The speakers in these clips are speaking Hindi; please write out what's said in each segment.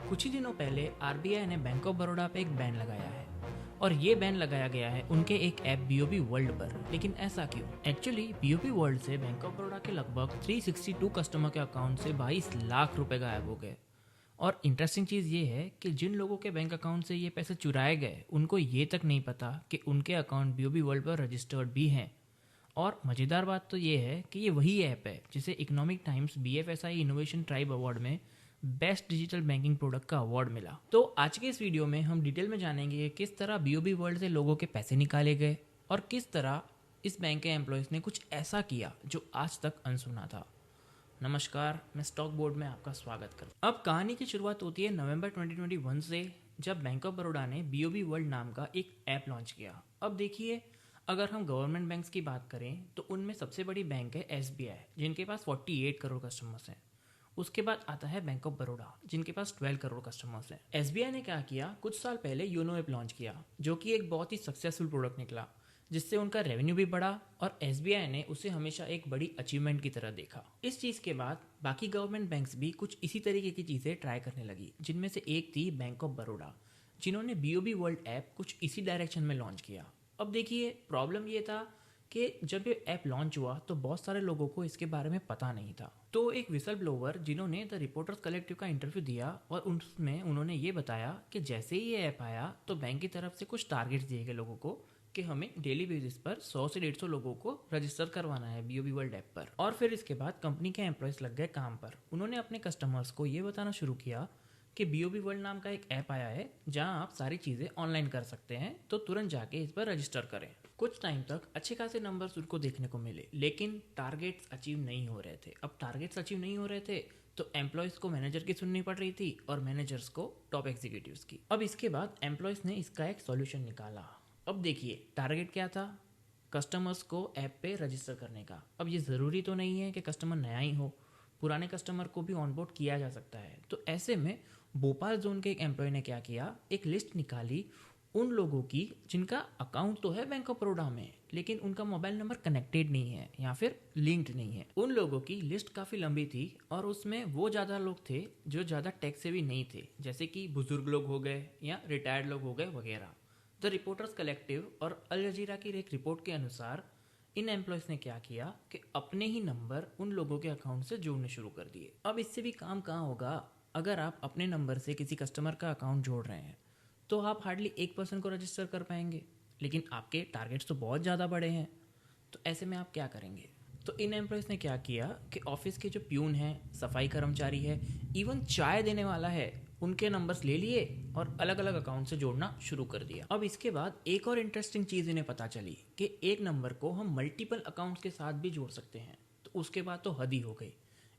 कुछ ही दिनों पहले आरबीआई ने बैंक ऑफ बड़ौदा पे एक बैन लगाया है और ये बैन लगाया गया है उनके एक ऐप बीओबी वर्ल्ड पर। लेकिन ऐसा क्यों? एक्चुअली बीओबी वर्ल्ड से बैंक ऑफ बड़ौदा के लगभग 362 कस्टमर के अकाउंट से 22 लाख रुपए गायब हो गए। और इंटरेस्टिंग चीज़ ये है कि जिन लोगों के बैंक अकाउंट से ये पैसे चुराए गए उनको ये तक नहीं पता कि उनके अकाउंट बीओबी वर्ल्ड पर रजिस्टर्ड भी हैं। और मज़ेदार बात तो ये है कि ये वही ऐप है जिसे economic times BFSI innovation tribe award में बेस्ट डिजिटल बैंकिंग प्रोडक्ट का अवार्ड मिला। तो आज के इस वीडियो में हम डिटेल में जानेंगे कि किस तरह बीओबी वर्ल्ड से लोगों के पैसे निकाले गए और किस तरह इस बैंक के एम्प्लॉयज़ ने कुछ ऐसा किया जो आज तक अनसुना था। नमस्कार, मैं स्टॉक बोर्ड में आपका स्वागत करता हूं। अब कहानी की शुरुआत होती है नवंबर 2021 से, जब बैंक ऑफ बड़ौदा ने बीओबी वर्ल्ड नाम का एक ऐप लॉन्च किया। अब देखिए, अगर हम गवर्नमेंट बैंक्स की बात करें तो उनमें सबसे बड़ी बैंक है एसबीआई, जिनके पास 48 करोड़ कस्टमर्स हैं। उसके बाद आता है बैंक ऑफ बड़ौदा, जिनके पास 12 करोड़ कस्टमर्स हैं। एसबीआई ने क्या किया, कुछ साल पहले योनो ऐप लॉन्च किया, जो कि एक बहुत ही सक्सेसफुल प्रोडक्ट निकला, जिससे उनका रेवेन्यू भी बढ़ा और एसबीआई ने उसे हमेशा एक बड़ी अचीवमेंट की तरह देखा। इस चीज़ के बाद बाकी गवर्नमेंट बैंक्स भी कुछ इसी तरीके की चीज़ें ट्राई करने लगी, जिनमें से एक थी बैंक ऑफ बड़ौदा, जिन्होंने बीओबी वर्ल्ड ऐप कुछ इसी डायरेक्शन में लॉन्च किया। अब देखिए, प्रॉब्लम ये था कि जब ये ऐप लॉन्च हुआ तो बहुत सारे लोगों को इसके बारे में पता नहीं था। तो एक विसल ब्लोवर जिन्होंने द रिपोर्टर्स कलेक्टिव का इंटरव्यू दिया और उसमें उन्होंने ये बताया कि जैसे ही ये ऐप आया तो बैंक की तरफ से कुछ टारगेट्स दिए गए लोगों को कि हमें डेली बेसिस पर 100 से 150 लोगों को रजिस्टर करवाना है बीओबी वर्ल्ड ऐप पर। और फिर इसके बाद कंपनी के एम्प्लॉयज़ लग गए काम पर। उन्होंने अपने कस्टमर्स को ये बताना शुरू किया कि बीओबी वर्ल्ड नाम का एक ऐप आया है जहां आप सारी चीज़ें ऑनलाइन कर सकते हैं, तो तुरंत जाके इस पर रजिस्टर करें। कुछ टाइम तक अच्छे खासे नंबर्स उनको देखने को मिले, लेकिन टारगेट्स अचीव नहीं हो रहे थे। अब टारगेट्स अचीव नहीं हो रहे थे तो एम्प्लॉयज़ को मैनेजर की सुननी पड़ रही थी और मैनेजर्स को टॉप एग्जीक्यूटिव्स की। अब इसके बाद एम्प्लॉयज़ ने इसका एक सॉल्यूशन निकाला। अब देखिए, टारगेट क्या था, कस्टमर्स को ऐप पे रजिस्टर करने का। अब ये ज़रूरी तो नहीं है कि कस्टमर नया ही हो, पुराने कस्टमर को भी ऑनबोर्ड किया जा सकता है। तो ऐसे में भोपाल जोन के एक एम्प्लॉय ने क्या किया, एक लिस्ट निकाली उन लोगों की जिनका अकाउंट तो है बैंक ऑफ बड़ौदा में, लेकिन उनका मोबाइल नंबर कनेक्टेड नहीं है या फिर लिंक्ड नहीं है। उन लोगों की लिस्ट काफ़ी लंबी थी और उसमें वो ज़्यादा लोग थे जो ज़्यादा टेक से भी नहीं थे, जैसे कि बुजुर्ग लोग हो गए या रिटायर्ड लोग हो गए वगैरह। द रिपोर्टर्स कलेक्टिव और अल जजीरा की एक रिपोर्ट के अनुसार इन एम्प्लॉयज़ ने क्या किया कि अपने ही नंबर उन लोगों के अकाउंट से जोड़ने शुरू कर दिए। अब इससे भी काम कहाँ होगा, अगर आप अपने नंबर से किसी कस्टमर का अकाउंट जोड़ रहे हैं तो आप हार्डली 1% को रजिस्टर कर पाएंगे, लेकिन आपके टारगेट्स तो बहुत ज़्यादा बड़े हैं। तो ऐसे में आप क्या करेंगे? तो इन एम्प्लॉयज़ ने क्या किया कि ऑफिस के जो प्यून हैं, सफाई कर्मचारी है, इवन चाय देने वाला है, उनके नंबर्स ले लिए और अलग अलग अकाउंट से जोड़ना शुरू कर दिया। अब इसके बाद एक और इंटरेस्टिंग चीज़ इन्हें पता चली कि एक नंबर को हम मल्टीपल अकाउंट्स के साथ भी जोड़ सकते हैं। तो उसके बाद तो हद ही हो गई।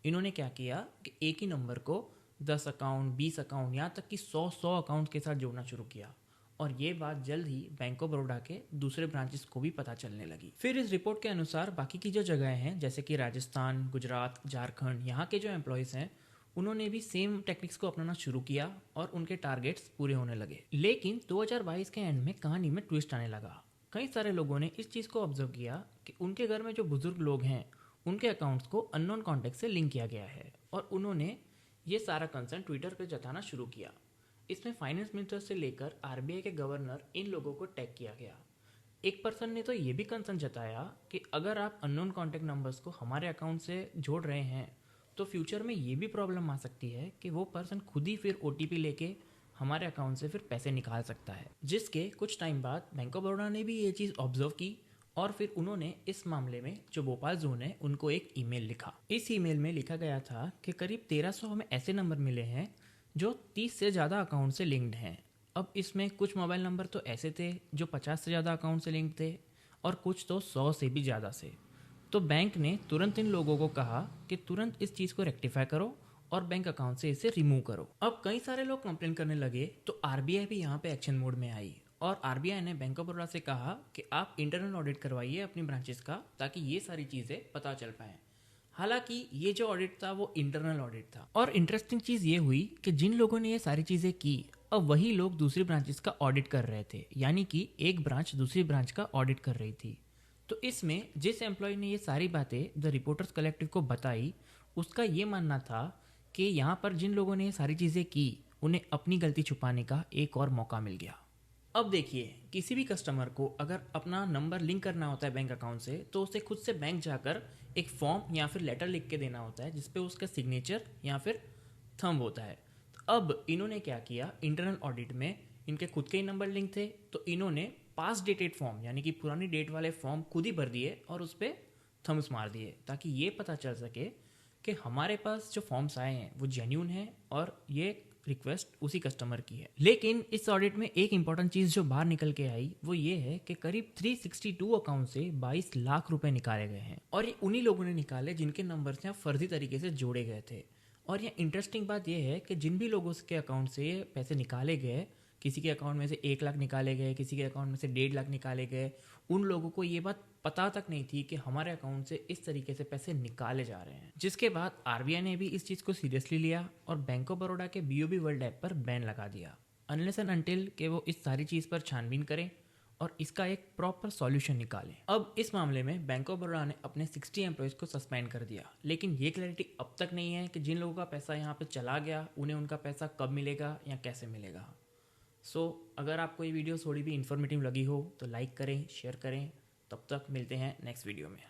इन्होंने क्या किया कि एक ही नंबर को 10 अकाउंट, 20 अकाउंट, यहाँ तक कि 100 अकाउंट के साथ जोड़ना शुरू किया। और ये बात जल्द ही बैंक ऑफ बड़ौदा के दूसरे ब्रांचेस को भी पता चलने लगी। फिर इस रिपोर्ट के अनुसार बाकी की जो जगह हैं, जैसे कि राजस्थान, गुजरात, झारखंड, यहाँ के जो एम्प्लॉयज़ हैं, उन्होंने भी सेम टेक्निक्स को अपनाना शुरू किया और उनके टारगेट्स पूरे होने लगे। लेकिन 2022 के एंड में कहानी में ट्विस्ट आने लगा। कई सारे लोगों ने इस चीज़ को ऑब्जर्व किया कि उनके घर में जो बुजुर्ग लोग हैं, उनके अकाउंट्स को अननोन कॉन्टैक्ट से लिंक किया गया है और उन्होंने ये सारा कंसर्न ट्विटर पर जताना शुरू किया। इसमें फाइनेंस मिनिस्टर से लेकर आरबीआई के गवर्नर, इन लोगों को टैग किया गया। एक पर्सन ने तो ये भी कंसर्न जताया कि अगर आप अननोन कॉन्टैक्ट नंबर्स को हमारे अकाउंट से जोड़ रहे हैं तो फ्यूचर में ये भी प्रॉब्लम आ सकती है कि वो पर्सन खुद ही फिर ओटीपी लेके हमारे अकाउंट से फिर पैसे निकाल सकता है। जिसके कुछ टाइम बाद बैंक ऑफ बड़ौदा ने भी ये चीज़ ऑब्जर्व की और फिर उन्होंने इस मामले में जो भोपाल जोन है उनको एक ईमेल लिखा। इस ईमेल में लिखा गया था कि करीब 1300 हमें ऐसे नंबर मिले हैं जो 30 से ज़्यादा अकाउंट से लिंक्ड हैं। अब इसमें कुछ मोबाइल नंबर तो ऐसे थे जो 50 से ज़्यादा अकाउंट से लिंक्ड थे और कुछ तो 100 से भी ज़्यादा से। तो बैंक ने तुरंत इन लोगों को कहा कि तुरंत इस चीज़ को रेक्टिफाई करो और बैंक अकाउंट से इसे रिमूव करो। अब कई सारे लोग कंप्लेन करने लगे तो आरबीआई भी यहाँ पे एक्शन मोड में आई और आरबीआई ने बैंक ऑफ बड़ौदा से कहा कि आप इंटरनल ऑडिट करवाइए अपनी ब्रांचेस का, ताकि ये सारी चीज़ें पता चल पाएँ। हालांकि ये जो ऑडिट था वो इंटरनल ऑडिट था। और इंटरेस्टिंग चीज़ ये हुई कि जिन लोगों ने ये सारी चीज़ें की, अब वही लोग दूसरी ब्रांचेस का ऑडिट कर रहे थे, यानी कि एक ब्रांच दूसरी ब्रांच का ऑडिट कर रही थी। तो इसमें जिस एम्प्लॉय ने ये सारी बातें द रिपोर्टर्स कलेक्टिव को बताई, उसका ये मानना था कि यहाँ पर जिन लोगों ने ये सारी चीज़ें की उन्हें अपनी गलती छुपाने का एक और मौका मिल गया। अब देखिए, किसी भी कस्टमर को अगर अपना नंबर लिंक करना होता है बैंक अकाउंट से, तो उसे खुद से बैंक जाकर एक फॉर्म या फिर लेटर लिख के देना होता है जिसपे उसका सिग्नेचर या फिर थंब होता है। तो अब इन्होंने क्या किया, इंटरनल ऑडिट में इनके खुद के ही नंबर लिंक थे, तो इन्होंने पास डेटेड फॉर्म यानी कि पुरानी डेट वाले फॉर्म खुद ही भर दिए और उस पर थम्स मार दिए, ताकि ये पता चल सके कि हमारे पास जो फॉर्म्स आए हैं वो जेन्यून है और ये रिक्वेस्ट उसी कस्टमर की है। लेकिन इस ऑडिट में एक इंपॉर्टेंट चीज़ जो बाहर निकल के आई वो ये है कि करीब 362 अकाउंट से 22 लाख रुपए निकाले गए हैं, और ये उन्हीं लोगों ने निकाले जिनके नंबर्स यहाँ फर्जी तरीके से जोड़े गए थे। और ये इंटरेस्टिंग बात यह है कि जिन भी लोगों के अकाउंट से ये पैसे निकाले गए, किसी के अकाउंट में से 1 लाख निकाले गए, किसी के अकाउंट में से 1.5 लाख निकाले गए, उन लोगों को ये बात पता तक नहीं थी कि हमारे अकाउंट से इस तरीके से पैसे निकाले जा रहे हैं। जिसके बाद आरबीआई ने भी इस चीज़ को सीरियसली लिया और बैंक ऑफ बड़ौदा के बीओबी वर्ल्ड ऐप पर बैन लगा दिया, अनलेस एंड अनटिल कि वो इस सारी चीज़ पर छानबीन करें और इसका एक प्रॉपर सॉल्यूशन निकालें। अब इस मामले में बैंक ऑफ बड़ौदा ने अपने 60 एम्प्लॉयज़ को सस्पेंड कर दिया, लेकिन ये क्लैरिटी अब तक नहीं है कि जिन लोगों का पैसा यहाँ पे चला गया उन्हें उनका पैसा कब मिलेगा या कैसे मिलेगा। अगर आपको ये वीडियो थोड़ी भी इन्फॉर्मेटिव लगी हो तो लाइक करें, शेयर करें। तब तक मिलते हैं नेक्स्ट वीडियो में।